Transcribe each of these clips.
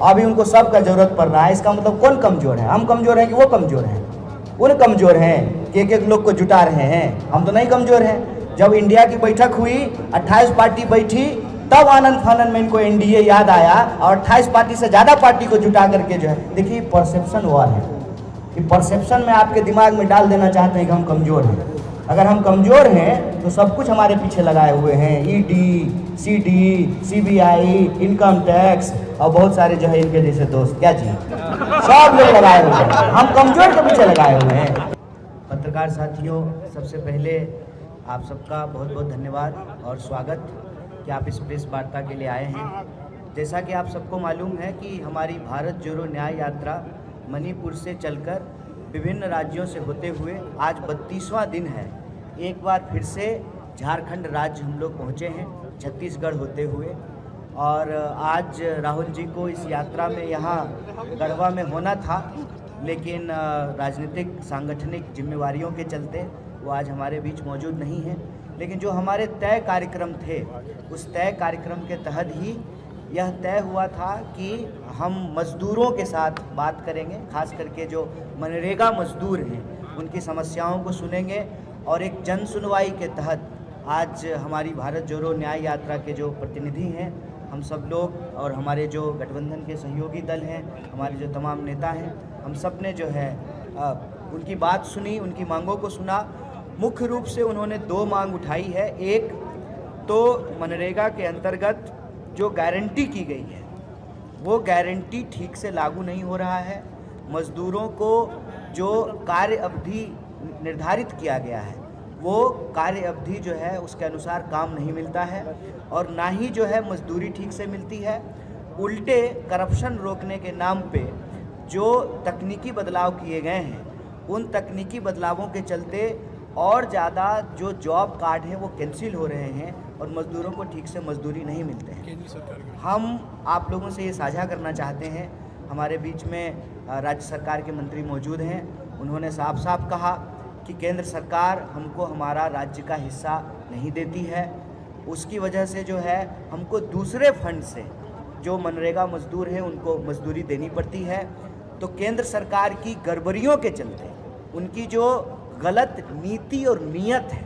अभी उनको सबका जरूरत पड़ रहा है। इसका मतलब कौन कमजोर है? हम कमजोर हैं कि वो कमजोर हैं? उन कमजोर हैं कि एक एक लोग को जुटा रहे हैं। हम तो नहीं कमजोर हैं। जब इंडिया की बैठक हुई, 28 पार्टी बैठी, तब आनंद फानंद में इनको एनडीए याद आया और 28 पार्टी से ज़्यादा पार्टी को जुटा करके जो है, देखिए परसेप्शन वॉर है कि परसेप्शन में आपके दिमाग में डाल देना चाहते हैं कि हम कमज़ोर हैं। अगर हम कमज़ोर हैं तो सब कुछ हमारे पीछे लगाए हुए हैं, ED, CD, CBI, income tax और बहुत सारे जो है इनके जैसे दोस्त, क्या जी, सब लोग लगाए हुए हैं। हम कमज़ोर के पीछे लगाए हुए हैं। पत्रकार साथियों, सबसे पहले आप सबका बहुत बहुत धन्यवाद और स्वागत कि आप इस प्रेस वार्ता के लिए आए हैं। जैसा कि आप सबको मालूम है कि हमारी भारत जोड़ो न्याय यात्रा मणिपुर से चलकर विभिन्न राज्यों से होते हुए आज 32वां दिन है। एक बार फिर से झारखंड राज्य हम लोग पहुँचे हैं, छत्तीसगढ़ होते हुए। और आज राहुल जी को इस यात्रा में यहाँ गढ़वा में होना था, लेकिन राजनीतिक सांगठनिक जिम्मेवारियों के चलते वो आज हमारे बीच मौजूद नहीं है। लेकिन जो हमारे तय कार्यक्रम थे, उस तय कार्यक्रम के तहत ही यह तय हुआ था कि हम मज़दूरों के साथ बात करेंगे, खास करके जो मनरेगा मज़दूर हैं उनकी समस्याओं को सुनेंगे। और एक जन सुनवाई के तहत आज हमारी भारत जोड़ो न्याय यात्रा के जो प्रतिनिधि हैं, हम सब लोग और हमारे जो गठबंधन के सहयोगी दल हैं, हमारे जो तमाम नेता हैं, हम सब ने जो है उनकी बात सुनी, उनकी मांगों को सुना। मुख्य रूप से उन्होंने 2 मांग उठाई है। एक तो मनरेगा के अंतर्गत जो गारंटी की गई है वो गारंटी ठीक से लागू नहीं हो रहा है। मज़दूरों को जो कार्य अवधि निर्धारित किया गया है वो कार्य अवधि जो है उसके अनुसार काम नहीं मिलता है और ना ही जो है मजदूरी ठीक से मिलती है। उल्टे करप्शन रोकने के नाम पे जो तकनीकी बदलाव किए गए हैं, उन तकनीकी बदलावों के चलते और ज़्यादा जो जॉब कार्ड हैं वो कैंसिल हो रहे हैं और मज़दूरों को ठीक से मजदूरी नहीं मिलते हैं। हम आप लोगों से ये साझा करना चाहते हैं, हमारे बीच में राज्य सरकार के मंत्री मौजूद हैं। उन्होंने साफ साफ कहा कि केंद्र सरकार हमको हमारा राज्य का हिस्सा नहीं देती है, उसकी वजह से जो है हमको दूसरे फंड से जो मनरेगा मज़दूर हैं उनको मजदूरी देनी पड़ती है। तो केंद्र सरकार की गड़बड़ियों के चलते, उनकी जो गलत नीति और नीयत है,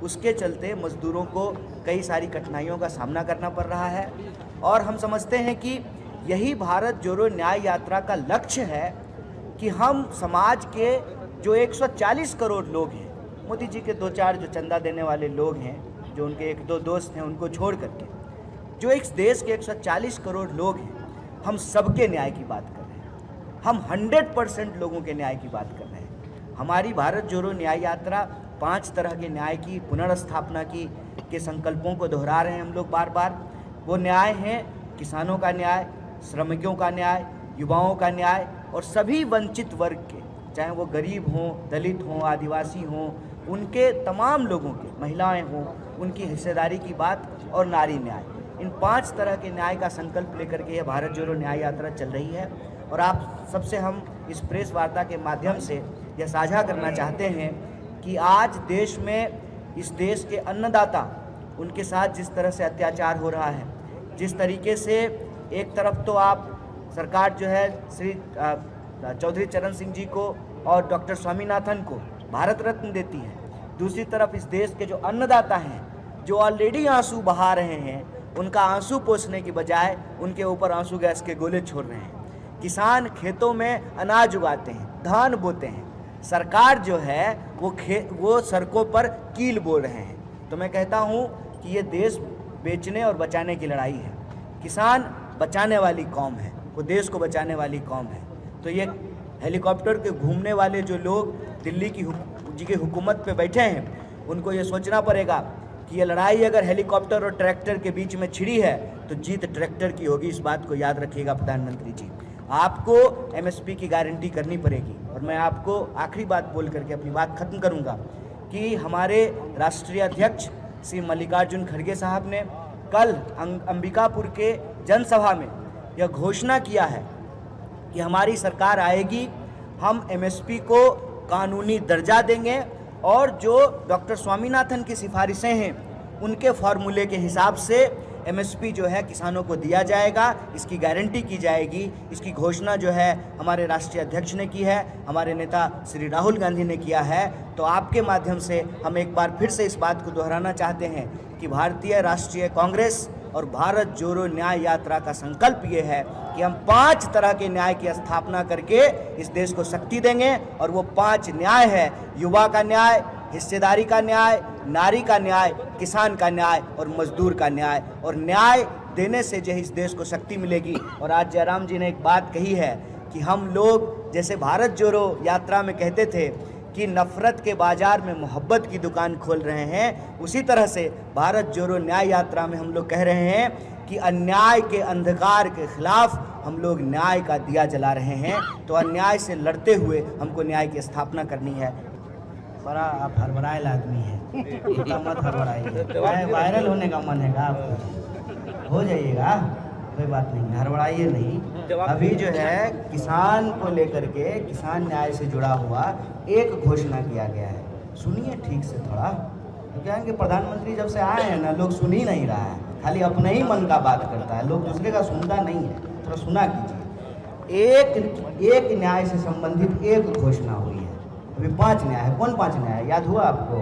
उसके चलते मज़दूरों को कई सारी कठिनाइयों का सामना करना पड़ रहा है। और हम समझते हैं कि यही भारत जोड़ो न्याय यात्रा का लक्ष्य है कि हम समाज के जो 140 करोड़ लोग हैं, मोदी जी के 2-4 जो चंदा देने वाले लोग हैं, जो उनके 1-2 दोस्त हैं, उनको छोड़ करके जो इस देश के 140 करोड़ लोग हैं, हम सबके न्याय की बात कर रहे हैं। हम 100% लोगों के न्याय की बात कर रहे हैं। हमारी भारत जोड़ो न्याय यात्रा 5 तरह के न्याय की पुनर्स्थापना की के संकल्पों को दोहरा रहे हैं हम लोग बार बार। वो न्याय हैं किसानों का न्याय, श्रमिकों का न्याय, युवाओं का न्याय और सभी वंचित वर्ग के, चाहे वो गरीब हों, दलित हों, आदिवासी हों, उनके तमाम लोगों के, महिलाएं हों, उनकी हिस्सेदारी की बात और नारी न्याय। इन 5 तरह के न्याय का संकल्प लेकर के यह भारत जोड़ो न्याय यात्रा चल रही है। और आप सबसे हम इस प्रेस वार्ता के माध्यम से यह साझा करना चाहते हैं कि आज देश में, इस देश के अन्नदाता, उनके साथ जिस तरह से अत्याचार हो रहा है, जिस तरीके से एक तरफ तो आप सरकार जो है श्री चौधरी चरण सिंह जी को और डॉक्टर स्वामीनाथन को भारत रत्न देती है, दूसरी तरफ इस देश के जो अन्नदाता हैं, जो ऑलरेडी आंसू बहा रहे हैं, उनका आंसू पोंछने की बजाय उनके ऊपर आंसू गैस के गोले छोड़ रहे हैं। किसान खेतों में अनाज उगाते हैं, धान बोते हैं, सरकार जो है वो सड़कों पर कील बोल रहे हैं। तो मैं कहता हूँ कि ये देश बेचने और बचाने की लड़ाई है। किसान बचाने वाली कौम है, वो देश को बचाने वाली कौम है। तो ये हेलीकॉप्टर के घूमने वाले जो लोग दिल्ली की हुकूमत पे बैठे हैं, उनको ये सोचना पड़ेगा कि ये लड़ाई अगर हेलीकॉप्टर और ट्रैक्टर के बीच में छिड़ी है तो जीत ट्रैक्टर की होगी। इस बात को याद रखिएगा प्रधानमंत्री जी। आपको एमएसपी की गारंटी करनी पड़ेगी। और मैं आपको आखिरी बात बोल करके अपनी बात खत्म करूंगा कि हमारे राष्ट्रीय अध्यक्ष श्री मल्लिकार्जुन खड़गे साहब ने कल अंबिकापुर के जनसभा में यह घोषणा किया है कि हमारी सरकार आएगी, हम एमएसपी को कानूनी दर्जा देंगे और जो डॉक्टर स्वामीनाथन की सिफारिशें हैं उनके फार्मूले के हिसाब से MSP जो है किसानों को दिया जाएगा, इसकी गारंटी की जाएगी। इसकी घोषणा जो है हमारे राष्ट्रीय अध्यक्ष ने की है, हमारे नेता श्री राहुल गांधी ने किया है। तो आपके माध्यम से हम एक बार फिर से इस बात को दोहराना चाहते हैं कि भारतीय राष्ट्रीय कांग्रेस और भारत जोड़ो न्याय यात्रा का संकल्प ये है कि हम 5 तरह के न्याय की स्थापना करके इस देश को शक्ति देंगे। और वो 5 न्याय है: युवा का न्याय, हिस्सेदारी का न्याय, नारी का न्याय, किसान का न्याय और मजदूर का न्याय। और न्याय देने से जो इस देश को शक्ति मिलेगी। और आज जयराम जी ने एक बात कही है कि हम लोग जैसे भारत जोड़ो यात्रा में कहते थे कि नफ़रत के बाज़ार में मोहब्बत की दुकान खोल रहे हैं, उसी तरह से भारत जोड़ो न्याय यात्रा में हम लोग कह रहे हैं कि अन्याय के अंधकार के खिलाफ हम लोग न्याय का दिया जला रहे हैं। तो अन्याय से लड़ते हुए हमको न्याय की स्थापना करनी है। बड़ा आप हड़बड़ाएल आदमी है, इतना मत हड़बड़ाइए। वायरल होने का मन है आपको, हो जाइएगा, कोई बात नहीं, हड़बड़ाइए नहीं। अभी जो है किसान को लेकर के, किसान न्याय से जुड़ा हुआ एक घोषणा किया गया है। सुनिए ठीक से थोड़ा, तो क्या है कि प्रधानमंत्री जब से आए हैं ना, लोग सुन ही नहीं रहा है, खाली अपने ही मन का बात करता है, लोग दूसरे का सुनता नहीं है। थोड़ा सुना कीजिए। एक न्याय से संबंधित एक घोषणा हुई है। अभी 5 न्याय है। कौन 5 न्याय है? याद हुआ आपको?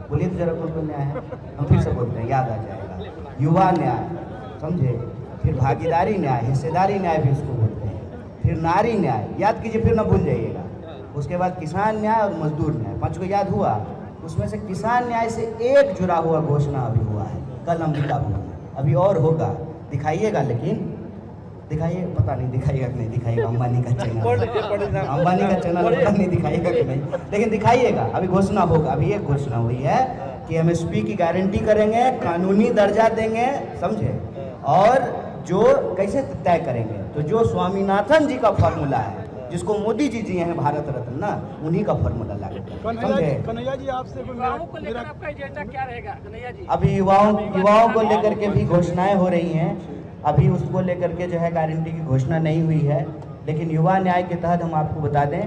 बोलिए तो जरा कौन न्याय है, हम फिर से बोलते हैं, याद आ जाएगा। युवा न्याय, समझे, फिर भागीदारी न्याय, हिस्सेदारी न्याय भी उसको बोलते हैं, फिर नारी न्याय, याद कीजिए फिर ना भूल जाइएगा। उसके बाद किसान न्याय और मजदूर न्याय, 5 को याद हुआ। उसमें से किसान न्याय से एक जुड़ा हुआ घोषणा अभी हुआ है, कल अंबिका भवन में। अभी और होगा, दिखाइएगा, लेकिन दिखाइए, पता नहीं दिखाइएगा कि नहीं दिखाइएगा, अंबानी का चैनल पता नहीं दिखाइएगा कि नहीं, लेकिन दिखाइएगा। अभी घोषणा होगा, अभी एक घोषणा हुई है कि MSP की गारंटी करेंगे, कानूनी दर्जा देंगे, समझे, और जो कैसे तय करेंगे, तो जो स्वामीनाथन जी का फार्मूला है, जिसको मोदी जी दिए हैं भारत रत्न ना, उन्हीं का फार्मूला लागू करेंगे। कन्हैया जी, आपसे युवाओं को लेकर आपका एजेंडा क्या रहेगा कन्हैया जी? अभी युवाओं को लेकर के भी घोषणाएं हो रही हैं। अभी उसको लेकर के जो है गारंटी की घोषणा नहीं हुई है, लेकिन युवा न्याय के तहत हम आपको बता दें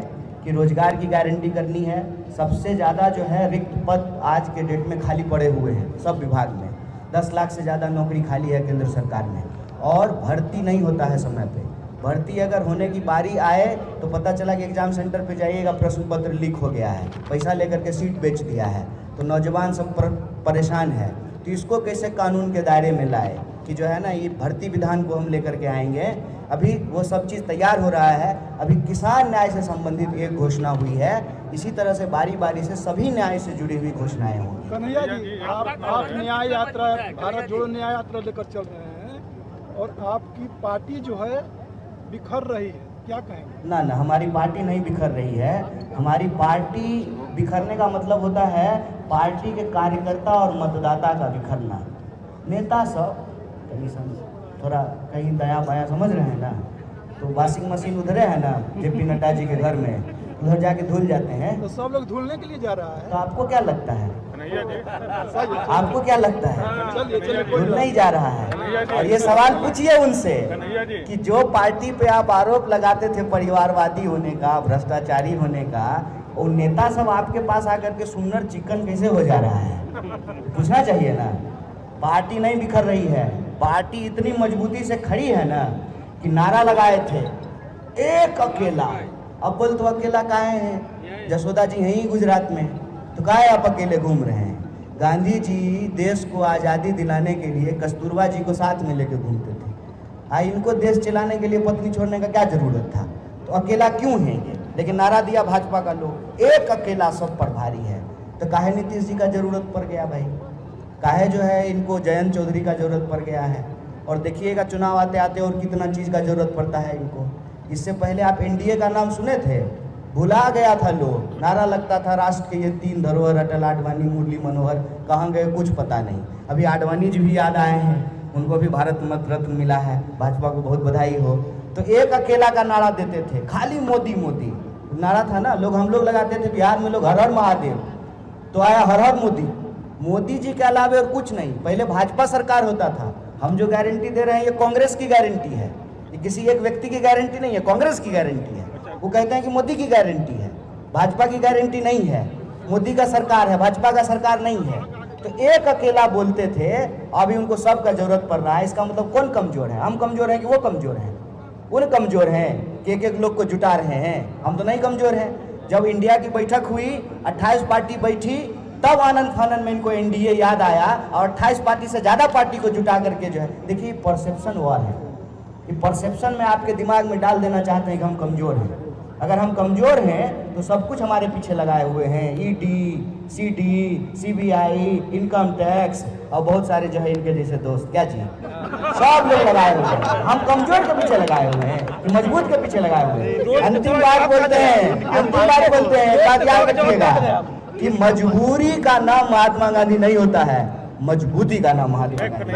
कि रोजगार की गारंटी करनी है। सबसे ज़्यादा जो है रिक्त पद आज के डेट में खाली पड़े हुए हैं सब विभाग में, 10 लाख से ज़्यादा नौकरी खाली है केंद्र सरकार में, और भर्ती नहीं होता है समय पे। भर्ती अगर होने की बारी आए तो पता चला कि एग्ज़ाम सेंटर पे जाइएगा, प्रश्न पत्र लीक हो गया है, पैसा लेकर के सीट बेच दिया है, तो नौजवान सब परेशान है। तो इसको कैसे कानून के दायरे में लाए कि जो है ना, ये भर्ती विधान को हम लेकर के आएंगे। अभी वो सब चीज़ तैयार हो रहा है। अभी किसान न्याय से संबंधित एक घोषणा हुई है। इसी तरह से बारी बारी से सभी न्याय से जुड़ी हुई घोषणाएं होंगी। कन्हैया जी, आप न्याय यात्रा, भारत जोड़ो न्याय यात्रा लेकर चल रहे हैं और आपकी पार्टी जो है बिखर रही है, क्या कहेंगे? ना, हमारी पार्टी नहीं बिखर रही है। हमारी पार्टी बिखरने का मतलब होता है पार्टी के कार्यकर्ता और मतदाता का बिखरना। नेता सब थोड़ा कहीं दया बाया समझ रहे हैं ना, तो वॉशिंग मशीन उधरे है ना JP नड्डा जी के घर में, उधर जाके धुल जाते हैं। तो सब लोग धुलने के लिए जा रहा है, तो आपको क्या लगता है? आपको क्या लगता है? धुल नहीं जा रहा है। और ये सवाल पूछिए उनसे कि जो पार्टी पे आप आरोप लगाते थे परिवारवादी होने का, भ्रष्टाचारी होने का, वो नेता सब आपके पास आकर के सुन्नर चिकन कैसे हो जा रहा है? पूछना चाहिए ना। पार्टी नहीं बिखर रही है, पार्टी इतनी मजबूती से खड़ी है ना कि नारा लगाए थे एक अकेला। अब बोल तो अकेला काहे हैं? जसोदा जी हैं ही गुजरात में, तो काहे आप अकेले घूम रहे हैं? गांधी जी देश को आज़ादी दिलाने के लिए कस्तूरबा जी को साथ में लेके घूमते थे। इनको देश चलाने के लिए पत्नी छोड़ने का क्या जरूरत था? तो अकेला क्यों है ये? लेकिन नारा दिया भाजपा का लोग, एक अकेला सब पर भारी है। तो काहे नीतीश जी का जरूरत पड़ गया भाई? काहे जो है इनको जयंत चौधरी का जरूरत पड़ गया है? और देखिएगा चुनाव आते आते और कितना चीज़ का जरूरत पड़ता है इनको। इससे पहले आप NDA का नाम सुने थे? भुला गया था लोग। नारा लगता था राष्ट्र के ये 3 धरोहर, अटल, आडवाणी, मुरली मनोहर कहाँ गए कुछ पता नहीं। अभी आडवाणी जी भी याद आए हैं, उनको भी भारत रत्न मिला है, भाजपा को बहुत बधाई हो। तो एक अकेला का नारा देते थे, खाली मोदी मोदी नारा था ना। हम लोग लगाते थे बिहार में, लोग हर हर महादेव, तो आया हर हर मोदी। मोदी जी के अलावे और कुछ नहीं। पहले भाजपा सरकार होता था। हम जो गारंटी दे रहे हैं ये कांग्रेस की गारंटी है, ये किसी एक व्यक्ति की गारंटी नहीं है, कांग्रेस की गारंटी है। वो कहते हैं कि मोदी की गारंटी है, भाजपा की गारंटी नहीं है। मोदी का सरकार है, भाजपा का सरकार नहीं है। तो एक अकेला बोलते थे, अभी उनको सबका जरूरत पड़ रहा है। इसका मतलब कौन कमजोर है? हम कमजोर हैं कि वो कमजोर हैं? वो कमजोर हैं कि एक लोग को जुटा रहे हैं। हम तो नहीं कमजोर हैं। जब इंडिया की बैठक हुई, 28 पार्टी बैठी, तब आनंद फानंद में इनको एनडीए याद आया और 28 पार्टी से ज़्यादा पार्टी को जुटा करके जो है, देखिए परसेप्शन वॉर है। ये परसेप्शन में आपके दिमाग में डाल देना चाहते हैं कि हम कमज़ोर हैं। अगर हम कमज़ोर हैं तो सब कुछ हमारे पीछे लगाए हुए हैं, ED, CD, CBI, income tax और बहुत सारे जो है इनके जैसे दोस्त, क्या चीज़, सब लोग लगाए हुए हैं। हम कमज़ोर के पीछे लगाए हुए हैं कि मजबूत के पीछे लगाए हुए हैं? अंतिम बात बोलते हैं, बात याद रखिएगा कि मजबूरी का नाम महात्मा गांधी नहीं होता है, मजबूती का नाम महात्मा गांधी।